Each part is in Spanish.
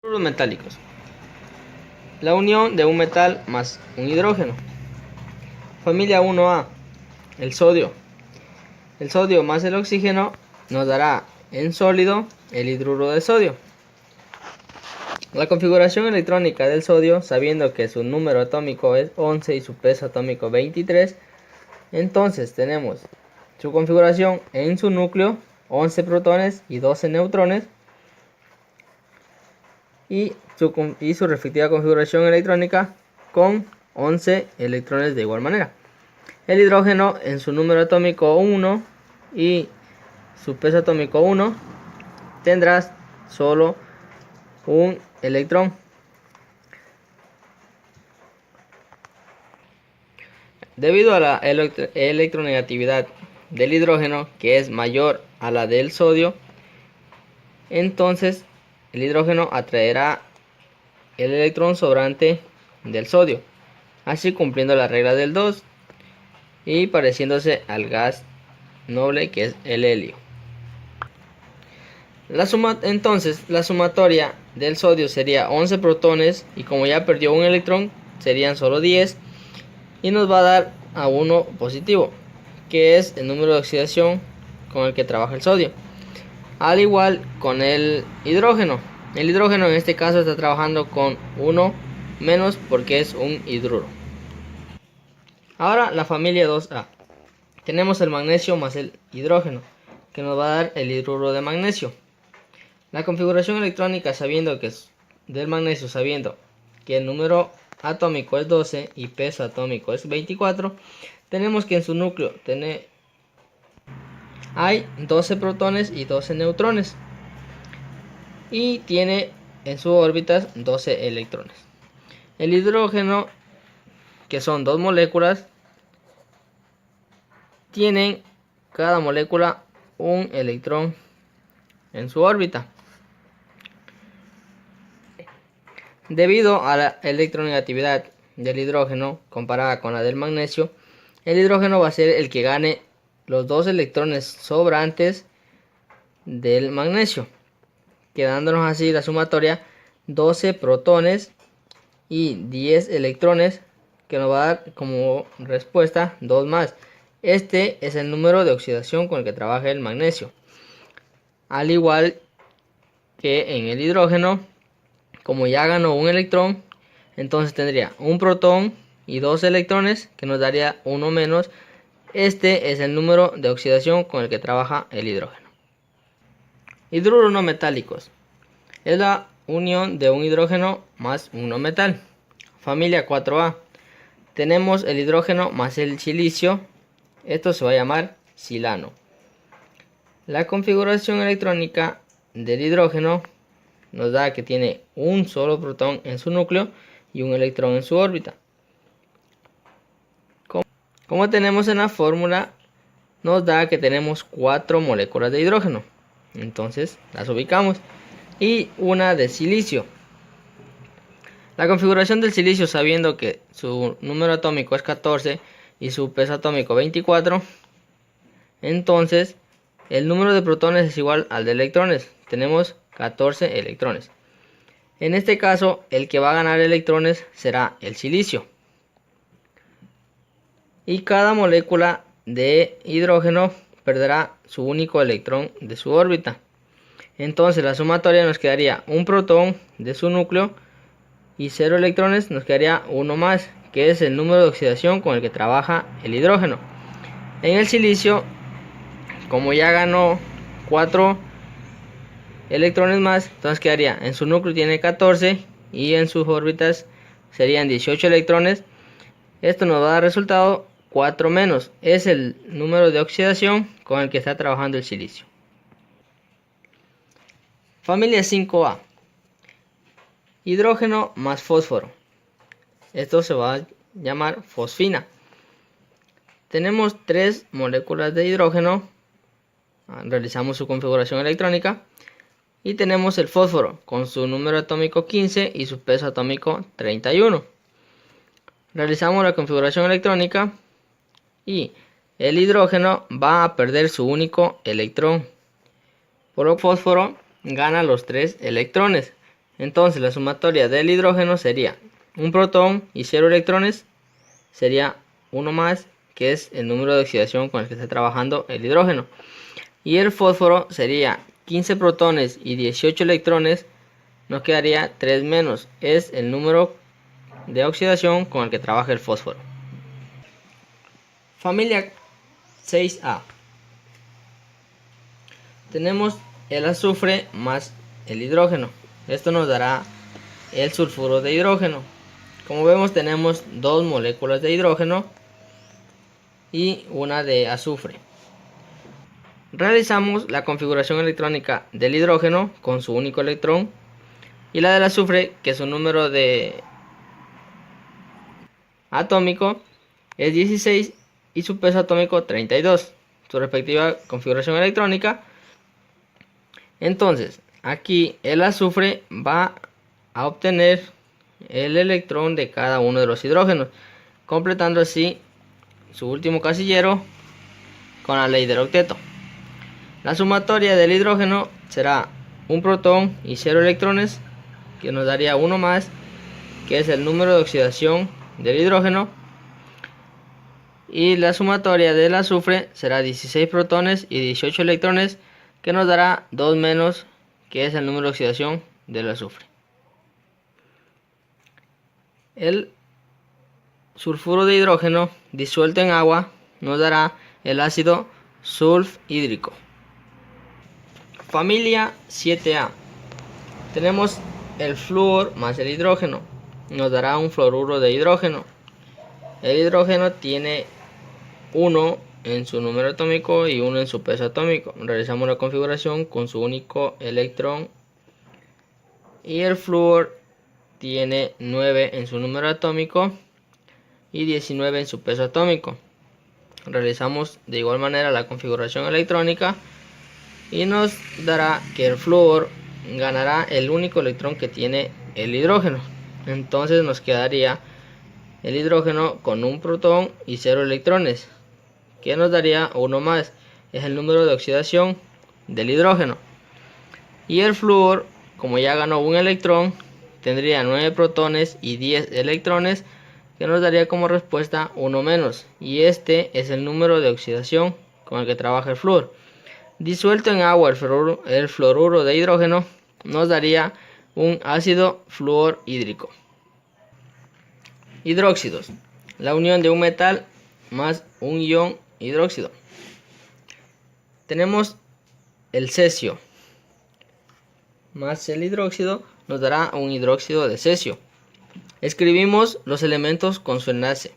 Hidruros metálicos. La unión de un metal más un hidrógeno. Familia 1A. El sodio. El sodio más el oxígeno nos dará en sólido el hidruro de sodio. La configuración electrónica del sodio, sabiendo que su número atómico es 11 y su peso atómico 23, entonces tenemos su configuración en su núcleo, 11 protones y 12 neutrones, y su respectiva configuración electrónica con 11 electrones de igual manera. El hidrógeno en su número atómico 1 y su peso atómico 1 tendrá solo un electrón. Debido a la electronegatividad del hidrógeno, que es mayor a la del sodio, entonces el hidrógeno atraerá el electrón sobrante del sodio, así cumpliendo la regla del 2 y pareciéndose al gas noble que es el helio. Entonces la sumatoria del sodio sería 11 protones, y como ya perdió un electrón serían solo 10, y nos va a dar a 1 positivo, que es el número de oxidación con el que trabaja el sodio. Al igual con el hidrógeno. El hidrógeno en este caso está trabajando con 1 menos porque es un hidruro. Ahora la familia 2A. Tenemos el magnesio más el hidrógeno, que nos va a dar el hidruro de magnesio. La configuración electrónica del magnesio, sabiendo que el número atómico es 12 y peso atómico es 24, tenemos que en su núcleo hay 12 protones y 12 neutrones, y tiene en sus órbitas 12 electrones. El hidrógeno, que son dos moléculas, tienen cada molécula un electrón en su órbita. Debido a la electronegatividad del hidrógeno comparada con la del magnesio, el hidrógeno va a ser el que gane los 2 electrones sobrantes del magnesio, quedándonos así la sumatoria 12 protones y 10 electrones, que nos va a dar como respuesta 2 más. Este es el número de oxidación con el que trabaja el magnesio. Al igual que en el hidrógeno, como ya ganó un electrón, entonces tendría un protón y 2 electrones, que nos daría 1 menos. Este es el número de oxidación con el que trabaja el hidrógeno. Hidruros no metálicos. Es la unión de un hidrógeno más un no metal. Familia 4A. Tenemos el hidrógeno más el silicio. Esto se va a llamar silano. La configuración electrónica del hidrógeno nos da que tiene un solo protón en su núcleo y un electrón en su órbita. Como tenemos en la fórmula, nos da que tenemos 4 moléculas de hidrógeno. Entonces las ubicamos. Y una de silicio. La configuración del silicio, sabiendo que su número atómico es 14 y su peso atómico 24, entonces el número de protones es igual al de electrones. Tenemos 14 electrones. En este caso, el que va a ganar electrones será el silicio. Y cada molécula de hidrógeno perderá su único electrón de su órbita. Entonces la sumatoria nos quedaría un protón de su núcleo y 0 electrones, nos quedaría 1 más, que es el número de oxidación con el que trabaja el hidrógeno. En el silicio, como ya ganó 4 electrones más, entonces quedaría en su núcleo tiene 14 y en sus órbitas serían 18 electrones. Esto nos va a dar resultado 4 menos, es el número de oxidación con el que está trabajando el silicio. Familia 5A. Hidrógeno más fósforo. Esto se va a llamar fosfina. Tenemos 3 moléculas de hidrógeno. Realizamos su configuración electrónica. Y tenemos el fósforo con su número atómico 15 y su peso atómico 31. Realizamos la configuración electrónica y el hidrógeno va a perder su único electrón. Por el fósforo gana los 3 electrones. Entonces la sumatoria del hidrógeno sería un protón y 0 electrones, sería 1 más, que es el número de oxidación con el que está trabajando el hidrógeno. Y el fósforo sería 15 protones y 18 electrones, nos quedaría 3 menos, es el número de oxidación con el que trabaja el fósforo. Familia 6A. Tenemos el azufre más el hidrógeno. Esto nos dará el sulfuro de hidrógeno. Como vemos, tenemos dos moléculas de hidrógeno y una de azufre. Realizamos la configuración electrónica del hidrógeno con su único electrón y la del azufre, que su número de atómico es 16 y su peso atómico 32, su respectiva configuración electrónica. Entonces, aquí el azufre va a obtener el electrón de cada uno de los hidrógenos, completando así su último casillero con la ley del octeto. La sumatoria del hidrógeno será un protón y 0 electrones, que nos daría 1 más, que es el número de oxidación del hidrógeno. Y la sumatoria del azufre será 16 protones y 18 electrones, que nos dará 2 menos, que es el número de oxidación del azufre. El sulfuro de hidrógeno disuelto en agua nos dará el ácido sulfhídrico. Familia 7A. Tenemos el flúor más el hidrógeno, nos dará un fluoruro de hidrógeno. El hidrógeno tiene 1 en su número atómico y 1 en su peso atómico. Realizamos la configuración con su único electrón. Y el flúor tiene 9 en su número atómico y 19 en su peso atómico. Realizamos de igual manera la configuración electrónica y nos dará que el flúor ganará el único electrón que tiene el hidrógeno. Entonces nos quedaría el hidrógeno con un protón y 0 electrones, que nos daría 1 más, es el número de oxidación del hidrógeno. Y el flúor, como ya ganó un electrón, tendría 9 protones y 10 electrones, que nos daría como respuesta 1 menos, y este es el número de oxidación con el que trabaja el flúor. Disuelto en agua el fluoruro de hidrógeno nos daría un ácido fluorhídrico. Hidróxidos. La unión de un metal más un ion hidróxido. Tenemos el cesio más el hidróxido nos dará un hidróxido de cesio. Escribimos los elementos con su enlace.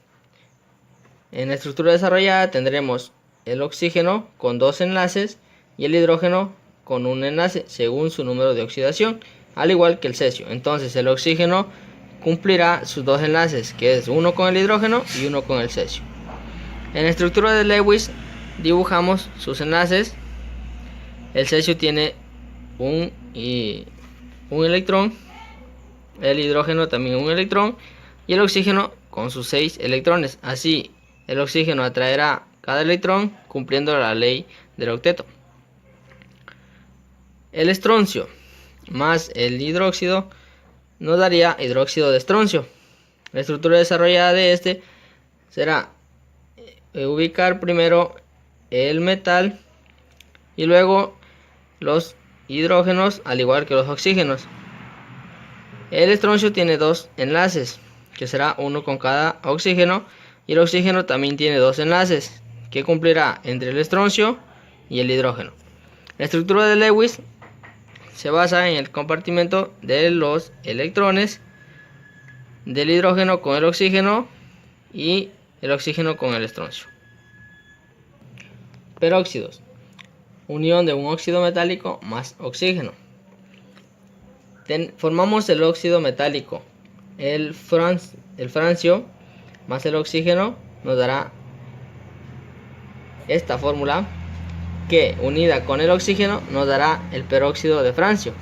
En la estructura desarrollada tendremos el oxígeno con 2 enlaces y el hidrógeno con un enlace según su número de oxidación, al igual que el cesio. Entonces el oxígeno cumplirá sus 2 enlaces, que es uno con el hidrógeno y uno con el cesio. En la estructura de Lewis dibujamos sus enlaces. El cesio tiene un electrón, el hidrógeno también un electrón y el oxígeno con sus 6 electrones. Así el oxígeno atraerá cada electrón cumpliendo la ley del octeto. El estroncio más el hidróxido nos daría hidróxido de estroncio. La estructura desarrollada de este será ubicar primero el metal y luego los hidrógenos, al igual que los oxígenos. El estroncio tiene 2 enlaces, que será uno con cada oxígeno, y el oxígeno también tiene 2 enlaces, que cumplirá entre el estroncio y el hidrógeno. La estructura de Lewis se basa en el compartimento de los electrones del hidrógeno con el oxígeno y el oxígeno con el estroncio. Peróxidos. Unión de un óxido metálico más oxígeno. Formamos el óxido metálico. El francio más el oxígeno nos dará esta fórmula, que unida con el oxígeno nos dará el peróxido de francio.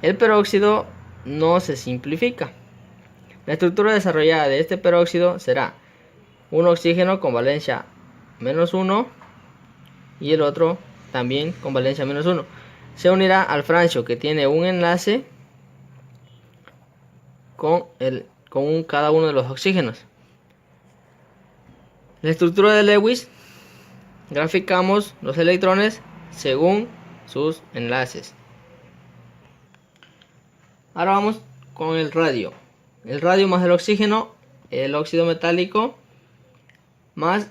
El peróxido no se simplifica. La estructura desarrollada de este peróxido será un oxígeno con valencia -1 y el otro también con valencia -1. se unirá al francio que tiene un enlace con cada uno de los oxígenos. La estructura de Lewis, graficamos los electrones según sus enlaces. Ahora vamos con el radio. El radio más el oxígeno, el óxido metálico más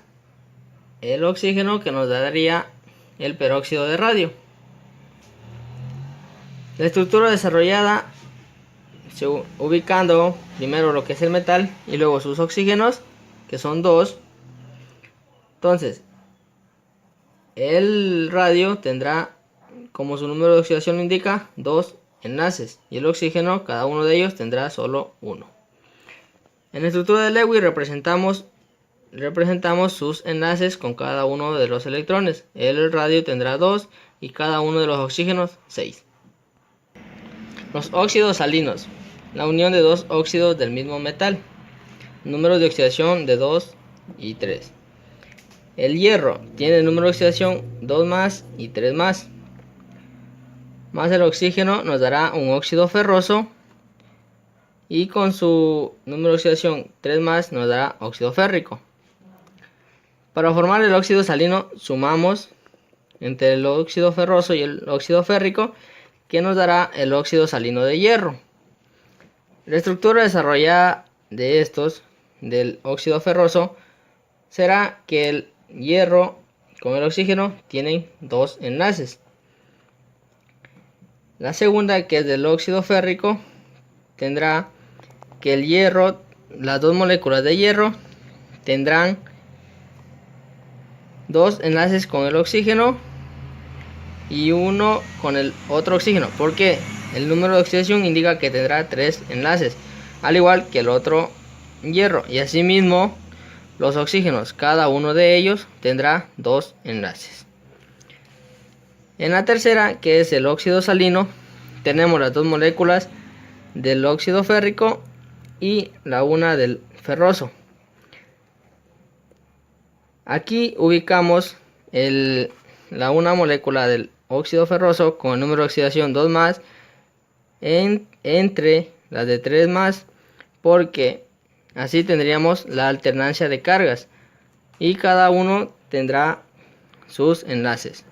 el oxígeno, que nos daría el peróxido de radio. La estructura desarrollada ubicando primero lo que es el metal y luego sus oxígenos, que son 2. Entonces, el radio tendrá, como su número de oxidación lo indica, 2 enlaces, y el oxígeno, cada uno de ellos tendrá solo 1. En la estructura de Lewis representamos sus enlaces con cada uno de los electrones. El radio tendrá 2 y cada uno de los oxígenos 6. Los óxidos salinos, la unión de dos óxidos del mismo metal. Números de oxidación de 2 y 3. El hierro tiene número de oxidación 2 más y 3 más. Más el oxígeno nos dará un óxido ferroso, y con su número de oxidación 3 más nos dará óxido férrico. Para formar el óxido salino sumamos entre el óxido ferroso y el óxido férrico, que nos dará el óxido salino de hierro. La estructura desarrollada de estos, del óxido ferroso, será que el hierro con el oxígeno tienen 2 enlaces. La segunda, que es del óxido férrico, tendrá que el hierro, las dos moléculas de hierro tendrán 2 enlaces con el oxígeno y uno con el otro oxígeno, porque el número de oxidación indica que tendrá 3 enlaces, al igual que el otro hierro, y asimismo los oxígenos, cada uno de ellos tendrá 2 enlaces. En la tercera, que es el óxido salino, tenemos las dos moléculas del óxido férrico y la una del ferroso. Aquí ubicamos la una molécula del óxido ferroso con el número de oxidación 2 más entre las de 3 más, porque así tendríamos la alternancia de cargas y cada uno tendrá sus enlaces.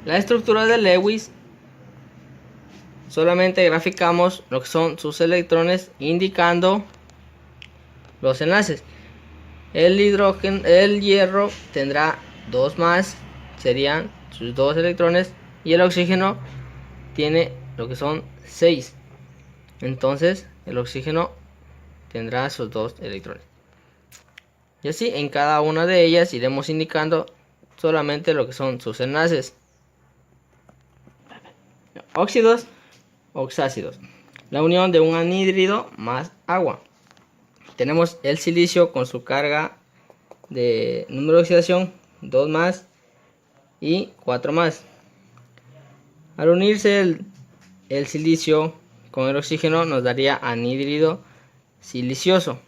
La estructura de Lewis, solamente graficamos lo que son sus electrones indicando los enlaces. El hierro tendrá 2 más, serían sus 2 electrones, y el oxígeno tiene lo que son 6. Entonces el oxígeno tendrá sus 2 electrones. Y así en cada una de ellas iremos indicando solamente lo que son sus enlaces. Óxidos, oxácidos. La unión de un anhídrido más agua. Tenemos el silicio con su carga de número de oxidación 2 más y 4 más. Al unirse el silicio con el oxígeno nos daría anhídrido silicioso.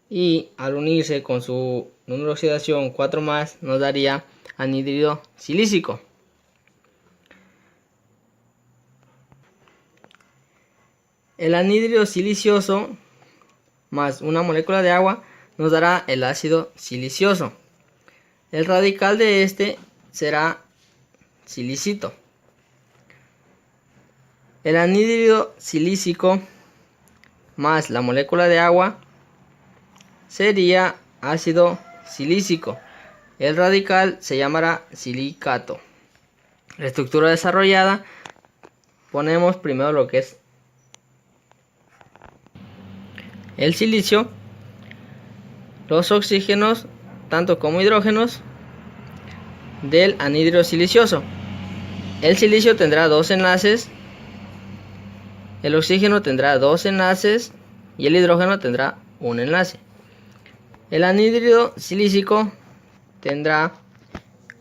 Y al unirse con su número de oxidación 4 más nos daría anhídrido silícico. El anhídrido silicioso más una molécula de agua nos dará el ácido silicioso. El radical de este será silicito. El anhídrido silícico más la molécula de agua sería ácido silícico. El radical se llamará silicato. La estructura desarrollada, ponemos primero lo que es el silicio, los oxígenos, tanto como hidrógenos, del anhídrido silicioso. El silicio tendrá 2 enlaces, el oxígeno tendrá 2 enlaces y el hidrógeno tendrá un enlace. El anhídrido silícico tendrá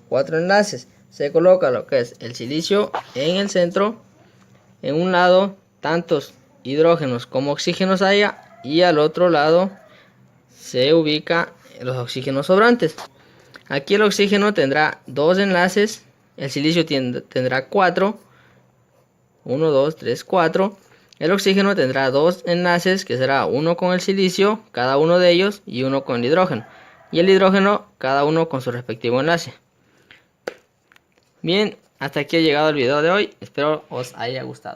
4 enlaces. Se coloca lo que es el silicio en el centro, en un lado tantos hidrógenos como oxígenos haya, y al otro lado se ubica los oxígenos sobrantes. Aquí el oxígeno tendrá 2 enlaces, el silicio tendrá 4, 1, 2, 3, 4. El oxígeno tendrá 2 enlaces, que será uno con el silicio, cada uno de ellos, y uno con el hidrógeno. Y el hidrógeno, cada uno con su respectivo enlace. Bien, hasta aquí ha llegado el video de hoy, espero os haya gustado.